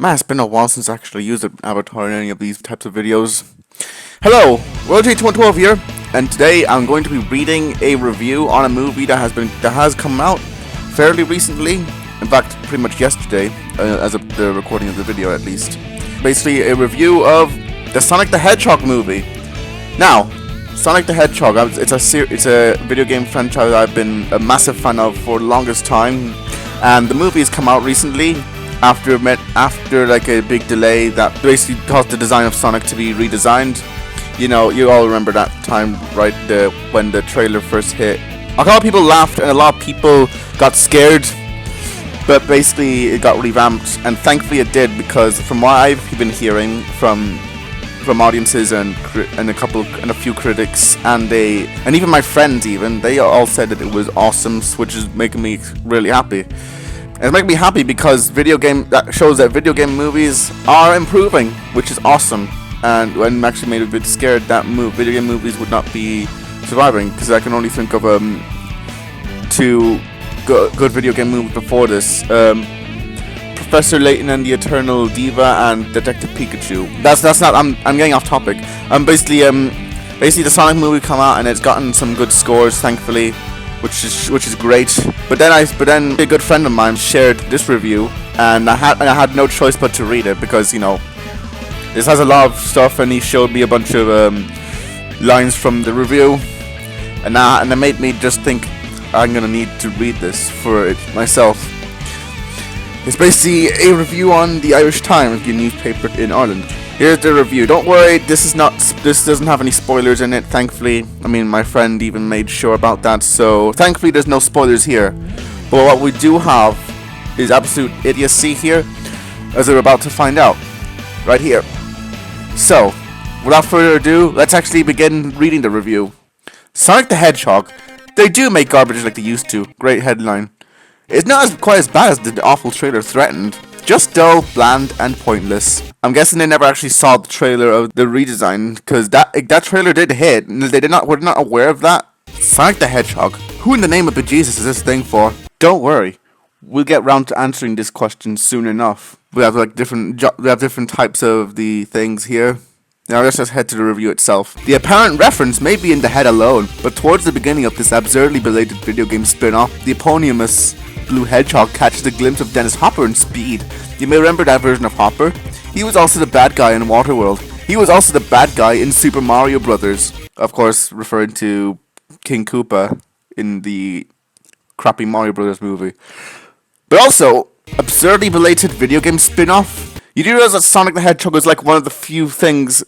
Man, it's been a while since I actually used an avatar in any of these types of videos. Hello, WorldJ212 here, and today I'm going to be reading a review on a movie that has come out fairly recently. In fact, pretty much yesterday, as of the recording of the video at least. Basically, a review of the Sonic the Hedgehog movie. Now, Sonic the Hedgehog, it's a video game franchise I've been a massive fan of for the longest time, and the movie has come out recently. After like a big delay that basically caused the design of Sonic to be redesigned. You know, you all remember that time, right? When the trailer first hit. A lot of people laughed and a lot of people got scared, but basically it got revamped, and thankfully it did, because from what I've been hearing from audiences and a few critics and even my friends, they all said that it was awesome, which is making me really happy. And it's making me happy because that shows that video game movies are improving, which is awesome. And I'm actually made a bit scared that video game movies would not be surviving, because I can only think of two good video game movies before this: Professor Layton and the Eternal Diva and Detective Pikachu. That's not. I'm getting off topic. Basically the Sonic movie come out and it's gotten some good scores, thankfully, which is great. But then a good friend of mine shared this review, and I had no choice but to read it, because this has a lot of stuff, and he showed me a bunch of lines from the review, and it made me just think I'm gonna need to read this for it myself. It's basically a review on the Irish Times, the newspaper in Ireland. Here's the review. Don't worry, this doesn't have any spoilers in it, thankfully. I mean, my friend even made sure about that, so thankfully there's no spoilers here. But what we do have is absolute idiocy here, as we're about to find out right here. So, without further ado, let's actually begin reading the review. Sonic the Hedgehog. They do make garbage like they used to. Great headline. It's not quite as bad as the awful trailer threatened. Just dull, bland, and pointless. I'm guessing they never actually saw the trailer of the redesign, because that trailer did hit, and were not aware of that. Sonic the Hedgehog. Who in the name of bejesus is this thing for? Don't worry, we'll get round to answering this question soon enough. We have different types of the things here. Now let's just head to the review itself. The apparent reference may be in the head alone, but towards the beginning of this absurdly belated video game spin-off, the eponymous Blue Hedgehog catches a glimpse of Dennis Hopper in Speed. You may remember that version of Hopper. He was also the bad guy in Waterworld. He was also the bad guy in Super Mario Brothers. Of course, referring to King Koopa in the crappy Mario Brothers movie. But also, absurdly belated video game spin-off. You do realize that Sonic the Hedgehog was like one of the few things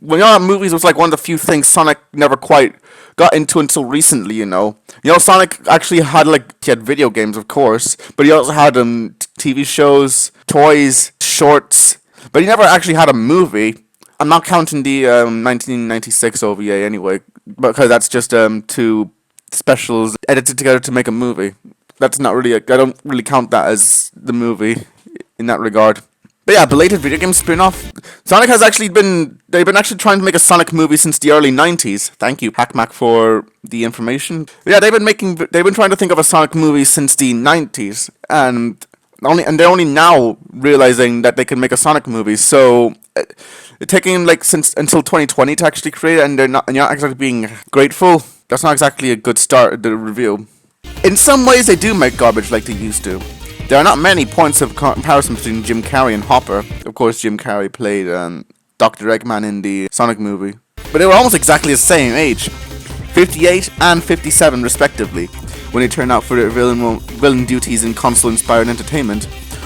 movies was like one of the few things Sonic never quite got into until recently, Sonic actually had video games, of course, but he also had TV shows, toys, shorts, but he never actually had a movie. I'm not counting the 1996 OVA anyway, because that's just two specials edited together to make a movie. That's not really I don't really count that as the movie in that regard. But yeah, belated video game spin-off. Sonic has actually they've been actually trying to make a Sonic movie since the early 90s. Thank you, HackMac, for the information. But yeah, they've been trying to think of a Sonic movie since the 90s, and they're only now realizing that they can make a Sonic movie. So it's taking since until 2020 to actually create it, and you're not exactly being grateful. That's not exactly a good start at the review. In some ways, they do make garbage like they used to. There are not many points of comparison between Jim Carrey and Hopper. Of course, Jim Carrey played Dr. Eggman in the Sonic movie. But they were almost exactly the same age, 58 and 57 respectively, when they turned out for their villain duties in console-inspired entertainment.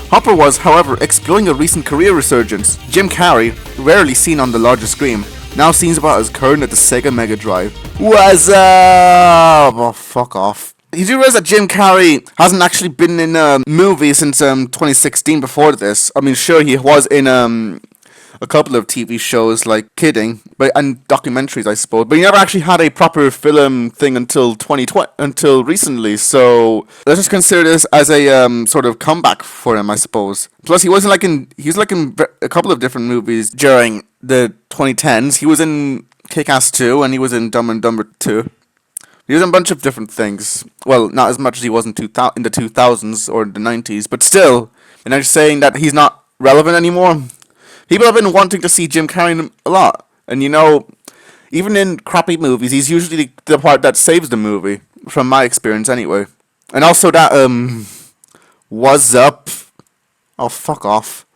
Hopper was, however, exploring a recent career resurgence. Jim Carrey, rarely seen on the larger screen, now seems about as current at the Sega Mega Drive. What's up? Oh, fuck off. You do realize that Jim Carrey hasn't actually been in a movie since 2016 before this. I mean, sure, he was in a couple of TV shows like Kidding, but and documentaries, I suppose. But he never actually had a proper film thing until 2020, until recently. So let's just consider this as a sort of comeback for him, I suppose. Plus, he was like in a couple of different movies during the 2010s. He was in Kick-Ass 2, and he was in Dumb and Dumber 2. He was in a bunch of different things. Well, not as much as he was in the 2000s or the 90s, but still. And I'm just saying that he's not relevant anymore. People have been wanting to see Jim Carrey a lot. And even in crappy movies, he's usually the part that saves the movie, from my experience anyway. And also that, what's up? Oh, fuck off.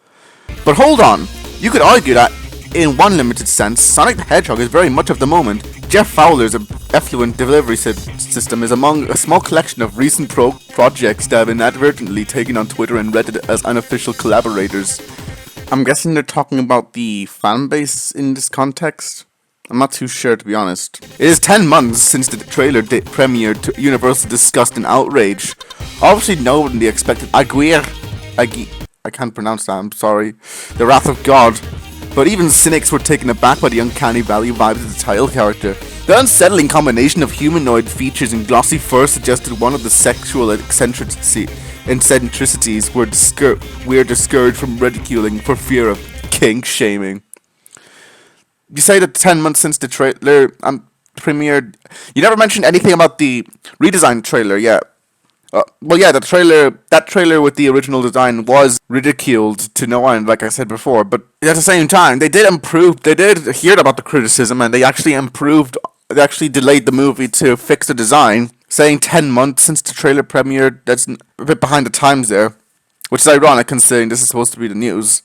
But hold on. You could argue that, in one limited sense, Sonic the Hedgehog is very much of the moment. Jeff Fowler's effluent delivery system is among a small collection of recent projects that have inadvertently taken on Twitter and Reddit as unofficial collaborators. I'm guessing they're talking about the fan base in this context? I'm not too sure, to be honest. It is 10 months since the trailer premiered to universal disgust and outrage. Obviously nobody expected I can't pronounce that, I'm sorry. The Wrath of God. But even cynics were taken aback by the uncanny valley vibes of the title character. The unsettling combination of humanoid features and glossy fur suggested one of the sexual eccentricities we're discouraged from ridiculing for fear of kink shaming. You say that 10 months since the trailer premiered. You never mentioned anything about the redesigned trailer yet. That trailer with the original design was ridiculed to no end, like I said before, but at the same time, they did hear about the criticism, and they actually delayed the movie to fix the design, saying 10 months since the trailer premiered. That's a bit behind the times there, which is ironic considering this is supposed to be the news.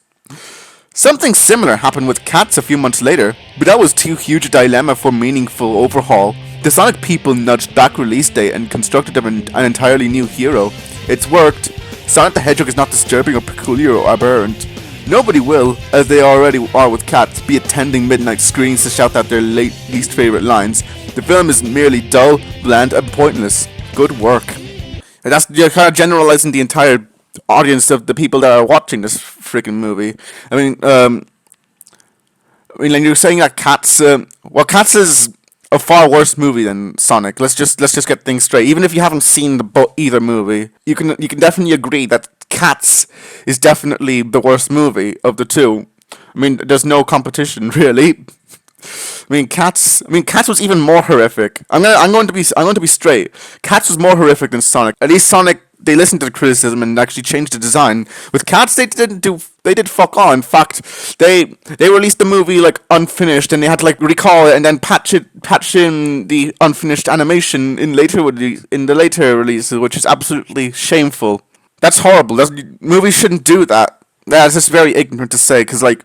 Something similar happened with Cats a few months later, but that was too huge a dilemma for meaningful overhaul. The Sonic people nudged back release date and constructed an entirely new hero. It's worked. Sonic the Hedgehog is not disturbing or peculiar or aberrant. Nobody will, as they already are with Cats, be attending midnight screenings to shout out their least favourite lines. The film is merely dull, bland, and pointless. Good work. And you're kind of generalizing the entire audience of the people that are watching this freaking movie. I mean, like you're saying that Cats is a far worse movie than Sonic. Let's just get things straight. Even if you haven't seen either movie, you can definitely agree that Cats is definitely the worst movie of the two. I mean, there's no competition really. Cats was even more horrific. I'm going to be straight. Cats was more horrific than Sonic. At least Sonic, they listened to the criticism and actually changed the design. With Cats, they did fuck all. In fact, they released the movie like unfinished, and they had to like recall it and then patch in the unfinished animation in the later releases, which is absolutely shameful. That's horrible. Movies shouldn't do that. That's just very ignorant to say, because like,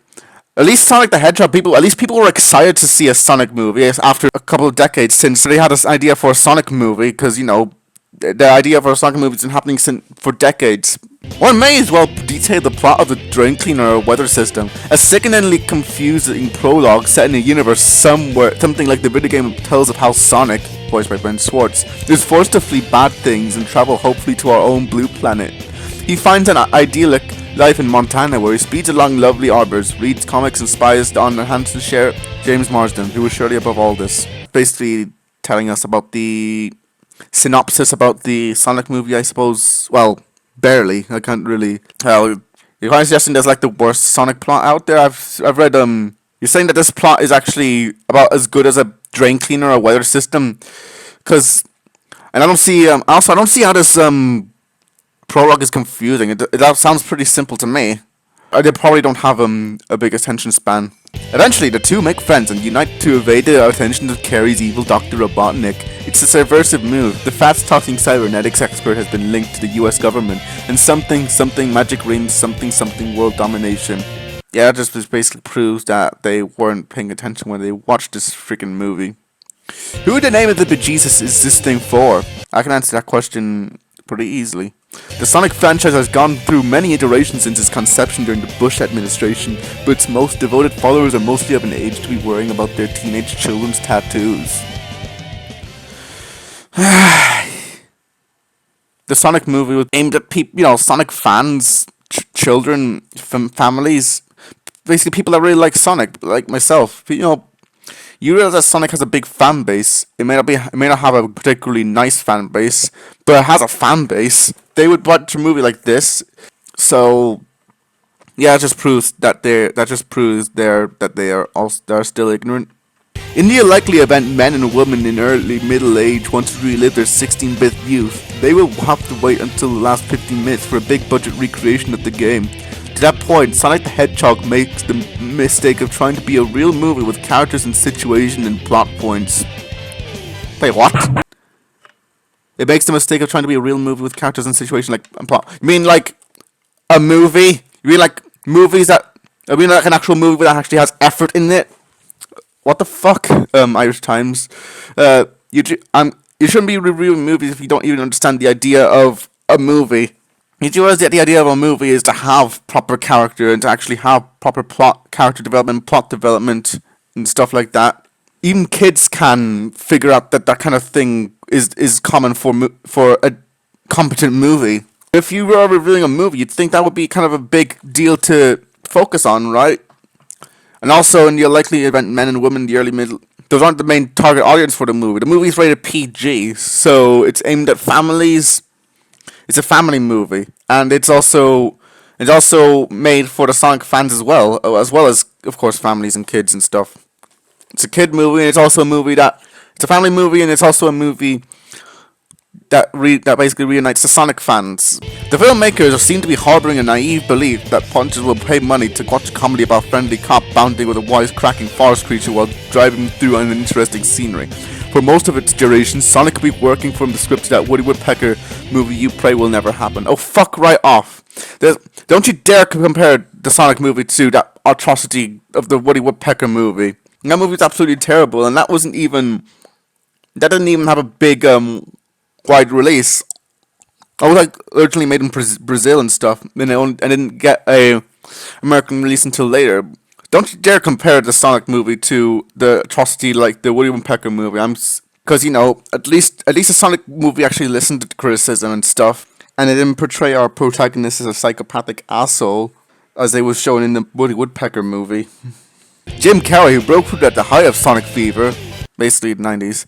at least Sonic the Hedgehog people were excited to see a Sonic movie after a couple of decades since they had this idea for a Sonic movie, because the idea for a Sonic movie has been happening for decades. One may as well detail the plot of the Drain Cleaner weather system. A sickeningly confusing prologue set in a universe something like the video game tells of how Sonic, voiced by Ben Schwartz, is forced to flee bad things and travel hopefully to our own blue planet. He finds an idyllic life in Montana where he speeds along lovely arbors, reads comics and spies on the Hanson sheriff James Marsden, who was surely above all this. Basically telling us about the synopsis about the Sonic movie, I suppose. Well, barely. I can't really tell. You're kind of suggesting there's like the worst Sonic plot out there. I've read you're saying that this plot is actually about as good as a drain cleaner or weather system, and I don't see how this prologue is confusing. That sounds pretty simple to me. They probably don't have a big attention span. Eventually, the two make friends and unite to evade the attention of Carrie's evil Dr. Robotnik. It's a subversive move. The fast-talking cybernetics expert has been linked to the US government, and something magic rings, something world domination. Yeah, that just basically proves that they weren't paying attention when they watched this freaking movie. Who the name of the bejesus is this thing for? I can answer that question pretty easily. The Sonic franchise has gone through many iterations since its conception during the Bush administration, but its most devoted followers are mostly of an age to be worrying about their teenage children's tattoos. The Sonic movie was aimed at people, Sonic fans, children, families, basically people that really like Sonic, like myself. You know, you realize that Sonic has a big fan base. It may not have a particularly nice fan base, but it has a fan base. They would watch a movie like this. So yeah, it just proves that they're still ignorant. In the unlikely event men and women in early middle age want to relive their 16-bit youth, they will have to wait until the last 15 minutes for a big budget recreation of the game. To that point, Sonic the Hedgehog makes the mistake of trying to be a real movie with characters and situation and plot points. Wait, what? It makes the mistake of trying to be a real movie with characters and situation and plot. You mean like a movie? You mean like movies that... I mean like an actual movie that actually has effort in it? What the fuck, Irish Times? You shouldn't be reviewing movies if you don't even understand the idea of a movie. You realize that the idea of a movie is to have proper character and to actually have proper character development, plot development, and stuff like that. Even kids can figure out that kind of thing is common for a competent movie. If you were reviewing a movie, you'd think that would be kind of a big deal to focus on, right? And also, in the unlikely event, men and women in the early middle, those aren't the main target audience for the movie. The movie is rated PG, so it's aimed at families. It's a family movie, and it's also made for the Sonic fans as well as of course families and kids and stuff. It's a kid movie, and it's also a movie it's a family movie, and it's also a movie that basically reunites the Sonic fans. The filmmakers seem to be harboring a naive belief that punchers will pay money to watch a comedy about a friendly cop bonding with a wisecracking forest creature while driving through an interesting scenery. For most of its duration, Sonic will be working from the script to that Woody Woodpecker movie you pray will never happen. Oh, fuck right off. Don't you dare compare the Sonic movie to that atrocity of the Woody Woodpecker movie. That movie's absolutely terrible, and that didn't even have a big, wide release. I was like originally made in Brazil and stuff, and it didn't get a American release until later. Don't you dare compare the Sonic movie to the atrocity like the Woody Woodpecker movie. Because at least the Sonic movie actually listened to the criticism and stuff, and it didn't portray our protagonist as a psychopathic asshole as they was shown in the Woody Woodpecker movie. Jim Carrey, who broke through at the height of Sonic fever, basically the 90s,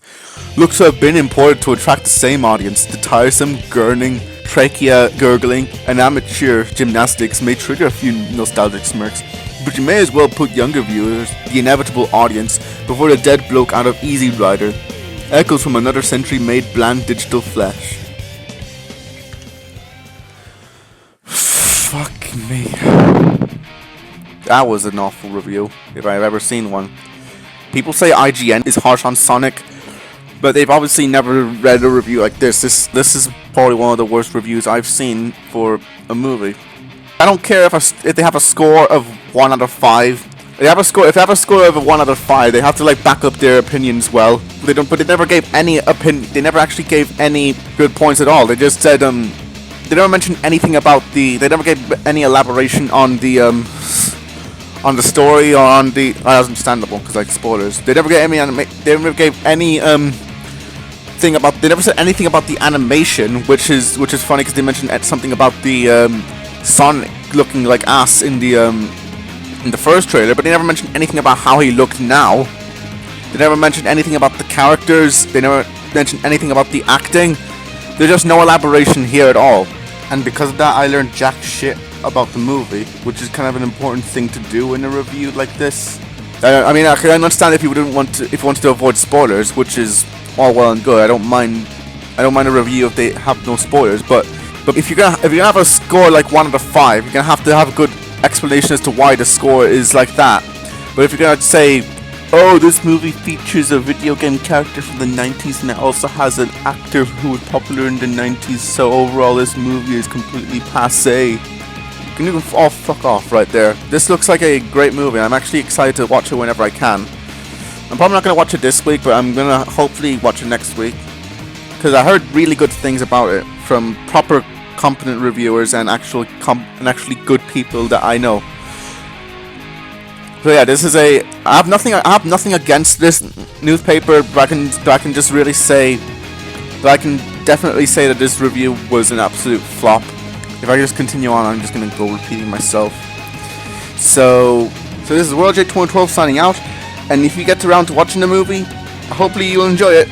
looks to have been imported to attract the same audience. The tiresome, gurning, trachea gurgling, and amateur gymnastics may trigger a few nostalgic smirks, but you may as well put younger viewers, the inevitable audience, before the dead bloke out of Easy Rider. Echoes from another century made bland digital flesh. Fuck me. That was an awful review, if I've ever seen one. People say IGN is harsh on Sonic, but they've obviously never read a review like this. This is probably one of the worst reviews I've seen for a movie. I don't care if they have a score of 1 out of 5. If they have a score of 1 out of 5, they have to like back up their opinions well. But they never gave any opinion. They never actually gave any good points at all. They just said they never mentioned anything about the. They never gave any elaboration on the story or on the. That was understandable because like spoilers. They never gave any. They never gave any thing about. They never said anything about the animation, which is funny because they mentioned something about the Sonic looking like ass in the first trailer, but they never mentioned anything about how he looked now. They never mentioned anything about the characters. They never mentioned anything about the acting. There's just no elaboration here at all. And because of that, I learned jack shit about the movie, which is kind of an important thing to do in a review like this. I mean, I can understand if you wanted to avoid spoilers, which is all well and good. I don't mind a review if they have no spoilers, but if you're gonna have a score like 1 out of 5, you're gonna have to have a good explanation as to why the score is like that. But if you're gonna say, oh, this movie features a video game character from the 90s and it also has an actor who was popular in the 90s, so overall this movie is completely passé, you can even all fuck off right there. This looks like a great movie. I'm actually excited to watch it whenever I can. I'm probably not gonna watch it this week, but I'm gonna hopefully watch it next week, because I heard really good things about it from proper competent reviewers and actually good people that I know. So yeah, I have nothing against this newspaper, but I can just really say that I can definitely say that this review was an absolute flop. If I just continue on, I'm just gonna go repeating myself. So So this is WorldJ2012 signing out, and if you get around to watching the movie, hopefully you'll enjoy it.